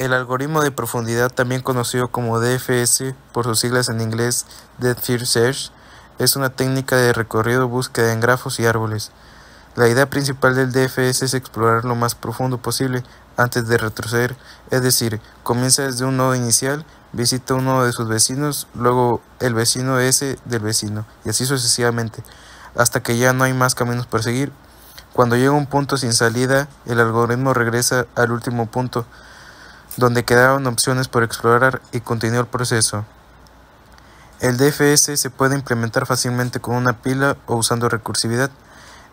El algoritmo de profundidad, también conocido como DFS por sus siglas en inglés Depth First Search, es una técnica de recorrido búsqueda en grafos y árboles. La idea principal del DFS es explorar lo más profundo posible antes de retroceder, es decir, comienza desde un nodo inicial, visita uno de sus vecinos, luego el vecino S del vecino, y así sucesivamente, hasta que ya no hay más caminos por seguir. Cuando llega un punto sin salida, el algoritmo regresa al último punto, donde quedaban opciones por explorar, y continúa el proceso. El DFS se puede implementar fácilmente con una pila o usando recursividad.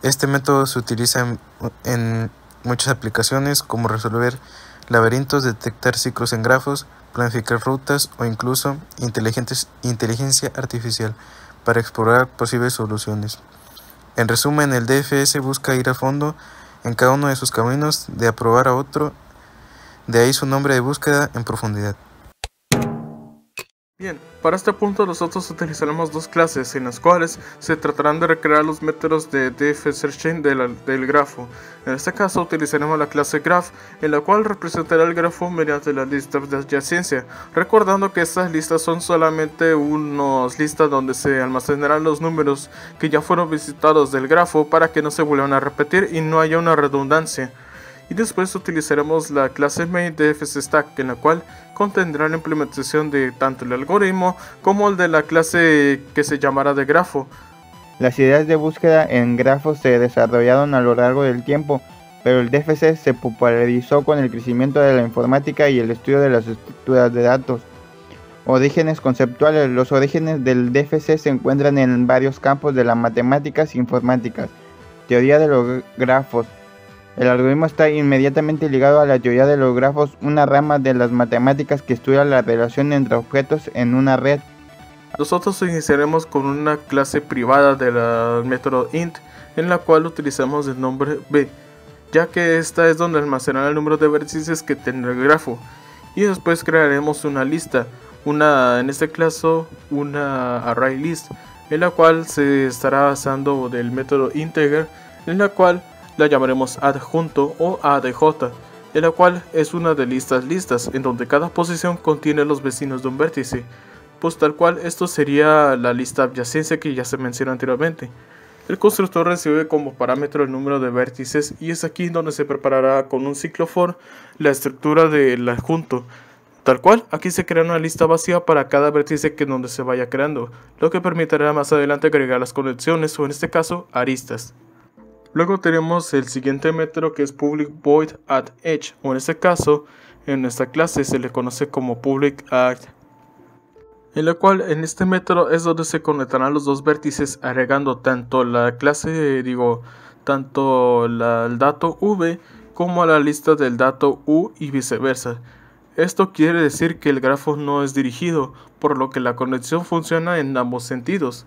Este método se utiliza en muchas aplicaciones, como resolver laberintos, detectar ciclos en grafos, planificar rutas o incluso inteligencia artificial para explorar posibles soluciones. En resumen, el DFS busca ir a fondo en cada uno de sus caminos de aprobar a otro, de ahí su nombre de búsqueda en profundidad. Bien, para este punto nosotros utilizaremos dos clases en las cuales se tratarán de recrear los métodos de DFSearching del grafo. En este caso utilizaremos la clase Graph, en la cual representará el grafo mediante las listas de adyacencia, recordando que estas listas son solamente unas listas donde se almacenarán los números que ya fueron visitados del grafo para que no se vuelvan a repetir y no haya una redundancia. Y después utilizaremos la clase main de DFSStack, en la cual contendrá la implementación de tanto el algoritmo como el de la clase que se llamará de grafo. Las ideas de búsqueda en grafos se desarrollaron a lo largo del tiempo, pero el DFS se popularizó con el crecimiento de la informática y el estudio de las estructuras de datos. Orígenes conceptuales. Los orígenes del DFS se encuentran en varios campos de las matemáticas e informáticas. Teoría de los grafos. El algoritmo está inmediatamente ligado a la teoría de los grafos, una rama de las matemáticas que estudia la relación entre objetos en una red. Nosotros iniciaremos con una clase privada del método int, en la cual utilizamos el nombre b, ya que esta es donde almacenará el número de vértices que tendrá el grafo. Y después crearemos una lista, en este caso una array list, en la cual se estará basando del método integer, en la cual la llamaremos adjunto o ADJ, en la cual es una de listas, en donde cada posición contiene los vecinos de un vértice, pues tal cual esto sería la lista adyacencia que ya se mencionó anteriormente. El constructor recibe como parámetro el número de vértices y es aquí donde se preparará con un ciclo for la estructura del adjunto. Tal cual, aquí se crea una lista vacía para cada vértice donde se vaya creando, lo que permitirá más adelante agregar las conexiones o en este caso aristas. Luego tenemos el siguiente método que es public void at edge, o en este caso, en esta clase se le conoce como public add, en la cual en este método es donde se conectarán los dos vértices agregando tanto la clase, tanto el dato v como a la lista del dato u y viceversa. Esto quiere decir que el grafo no es dirigido, por lo que la conexión funciona en ambos sentidos.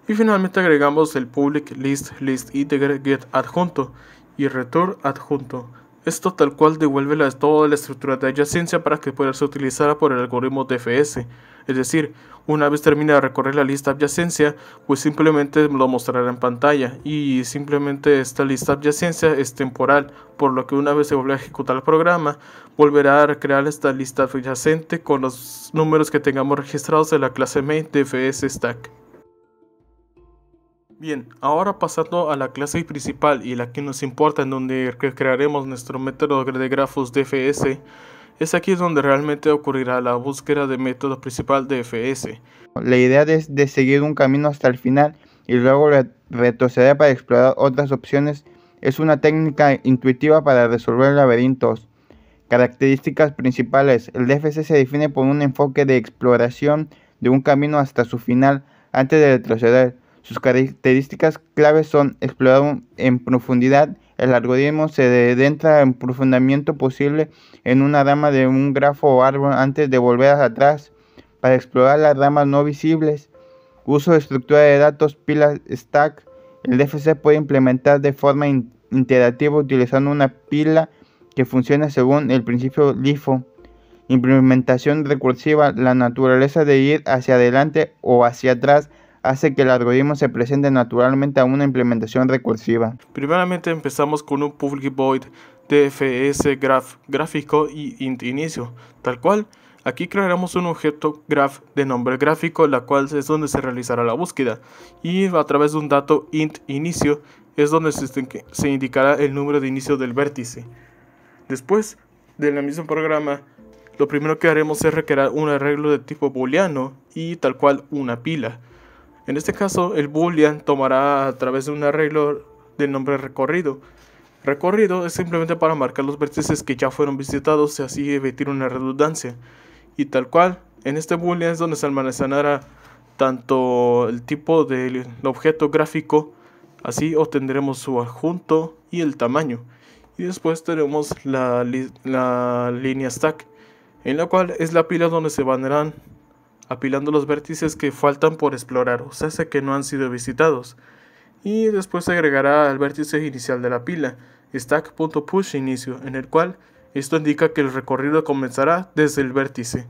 Y finalmente agregamos el public list integer get adjunto y return adjunto. Esto tal cual devuelve toda la estructura de adyacencia para que pueda ser utilizada por el algoritmo DFS. Es decir, una vez termine de recorrer la lista adyacencia, pues simplemente lo mostrará en pantalla y simplemente esta lista adyacencia es temporal, por lo que una vez se vuelva a ejecutar el programa, volverá a crear esta lista adyacente con los números que tengamos registrados en la clase main DFSStack. Bien, ahora pasando a la clase principal y la que nos importa, en donde crearemos nuestro método de grafos DFS, es aquí donde realmente ocurrirá la búsqueda de método principal DFS. La idea es de seguir un camino hasta el final y luego retroceder para explorar otras opciones. Es una técnica intuitiva para resolver laberintos. Características principales. El DFS se define por un enfoque de exploración de un camino hasta su final antes de retroceder. Sus características claves son explorar en profundidad. El algoritmo se adentra en profundamiento posible en una rama de un grafo o árbol antes de volver atrás para explorar las ramas no visibles. Uso de estructura de datos pila stack. El DFS puede implementar de forma interactiva utilizando una pila que funciona según el principio LIFO. Implementación recursiva. La naturaleza de ir hacia adelante o hacia atrás hace que el algoritmo se presente naturalmente a una implementación recursiva. Primeramente empezamos con un public void DFS graph gráfico y int inicio, tal cual. Aquí crearemos un objeto graph de nombre gráfico, la cual es donde se realizará la búsqueda, y a través de un dato int inicio es donde se indicará el número de inicio del vértice. Después del mismo programa, lo primero que haremos es recrear un arreglo de tipo booleano y tal cual una pila. En este caso, el boolean tomará a través de un arreglo del nombre recorrido. Recorrido es simplemente para marcar los vértices que ya fueron visitados y así evitar una redundancia. Y tal cual, en este boolean es donde se almacenará tanto el tipo del objeto gráfico, así obtendremos su adjunto y el tamaño. Y después tenemos la línea stack, en la cual es la pila donde se van apilando los vértices que faltan por explorar, o sea, que no han sido visitados. Y después se agregará el vértice inicial de la pila, stack.pushInicio, en el cual esto indica que el recorrido comenzará desde el vértice.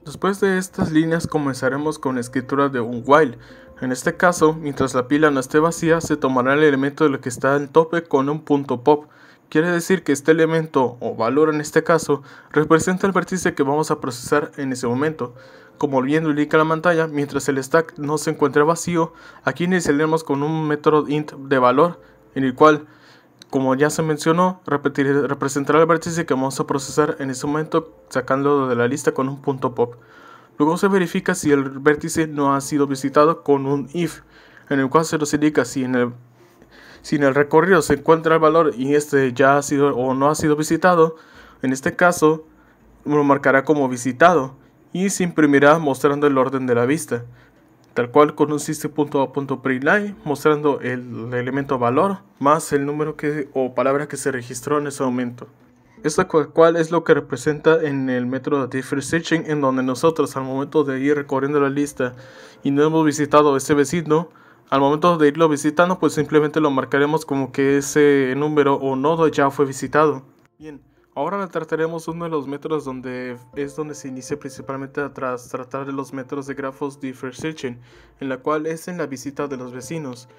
Después de estas líneas comenzaremos con la escritura de un while. En este caso, mientras la pila no esté vacía, se tomará el elemento de lo que está en tope con un punto pop. Quiere decir que este elemento, o valor en este caso, representa el vértice que vamos a procesar en ese momento. Como bien lo indica la pantalla, mientras el stack no se encuentre vacío, aquí iniciaremos con un método int de valor, en el cual, como ya se mencionó, representará el vértice que vamos a procesar en ese momento, sacándolo de la lista con un punto pop. Luego se verifica si el vértice no ha sido visitado con un if, en el cual se nos indica si en el recorrido se encuentra el valor y este ya ha sido o no ha sido visitado. En este caso lo marcará como visitado y se imprimirá mostrando el orden de la vista, tal cual con un system.out.println mostrando el elemento valor más el número o palabra que se registró en ese momento. Esto cual es lo que representa en el método differSearching, en donde nosotros al momento de ir recorriendo la lista y no hemos visitado ese vecino, al momento de irlo visitando, pues simplemente lo marcaremos como que ese número o nodo ya fue visitado. Bien, ahora trataremos uno de los métodos donde se inicia principalmente tras tratar de los métodos de grafos differSearching, en la cual es en la visita de los vecinos,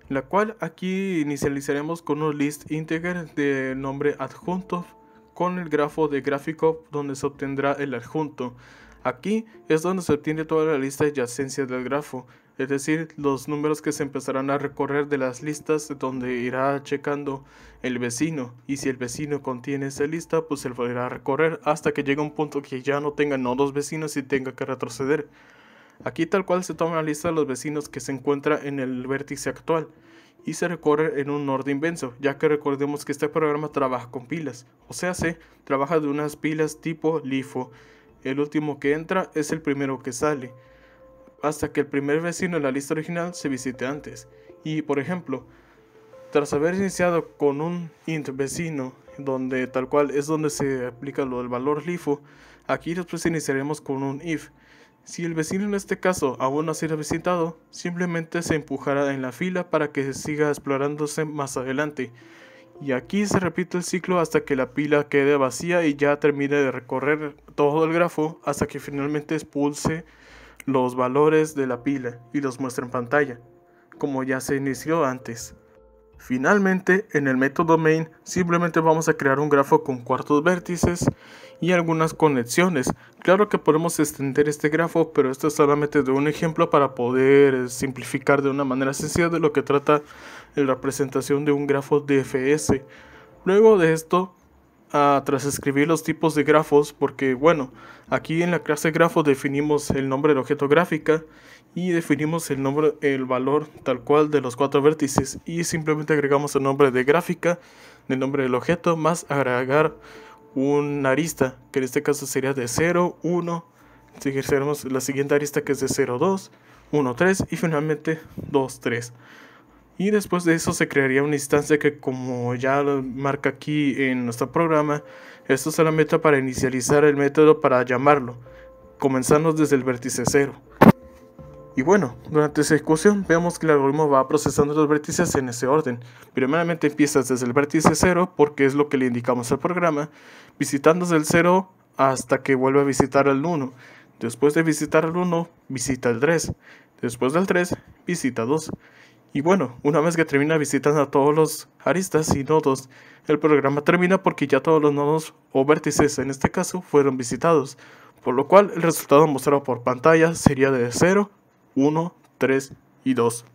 en la cual aquí inicializaremos con un list integer de nombre adjunto con el grafo de gráfico donde se obtendrá el adjunto. Aquí es donde se obtiene toda la lista de adyacencias del grafo, es decir, los números que se empezarán a recorrer de las listas donde irá checando el vecino, y si el vecino contiene esa lista, pues se lo irá a recorrer hasta que llegue a un punto que ya no tenga nodos vecinos y tenga que retroceder. Aquí tal cual se toma la lista de los vecinos que se encuentra en el vértice actual y se recorre en un orden inverso, ya que recordemos que este programa trabaja con pilas, o sea, trabaja de unas pilas tipo LIFO. El último que entra es el primero que sale, hasta que el primer vecino en la lista original se visite antes. Y por ejemplo, tras haber iniciado con un int vecino, donde tal cual es donde se aplica lo del valor LIFO, aquí después iniciaremos con un if. Si el vecino en este caso aún no ha sido visitado, simplemente se empujará en la fila para que siga explorándose más adelante. Y aquí se repite el ciclo hasta que la pila quede vacía y ya termine de recorrer todo el grafo hasta que finalmente expulse los valores de la pila y los muestra en pantalla, como ya se inició antes. Finalmente, en el método main simplemente vamos a crear un grafo con cuartos vértices y algunas conexiones. Claro que podemos extender este grafo, pero esto es solamente de un ejemplo para poder simplificar de una manera sencilla de lo que trata la representación de un grafo DFS. Luego de esto, tras escribir los tipos de grafos, porque bueno, aquí en la clase grafo definimos el nombre del objeto gráfica y definimos el valor tal cual de los cuatro vértices, y simplemente agregamos el nombre de gráfica, el nombre del objeto, más agregar una arista, que en este caso sería de 0, 1, seguiremos la siguiente arista que es de 0, 2, 1, 3 y finalmente 2, 3. Y después de eso se crearía una instancia que, como ya lo marca aquí en nuestro programa, esto es solamente para inicializar el método para llamarlo, comenzando desde el vértice 0. Y bueno, durante esa ejecución vemos que el algoritmo va procesando los vértices en ese orden. Primeramente empieza desde el vértice 0 porque es lo que le indicamos al programa, visitando desde el 0 hasta que vuelve a visitar al 1. Después de visitar al 1, visita el 3. Después del 3, visita 2. Y bueno, una vez que termina visitando a todos los aristas y nodos, el programa termina porque ya todos los nodos o vértices en este caso fueron visitados, por lo cual el resultado mostrado por pantalla sería de 0, 1, 3 y 2.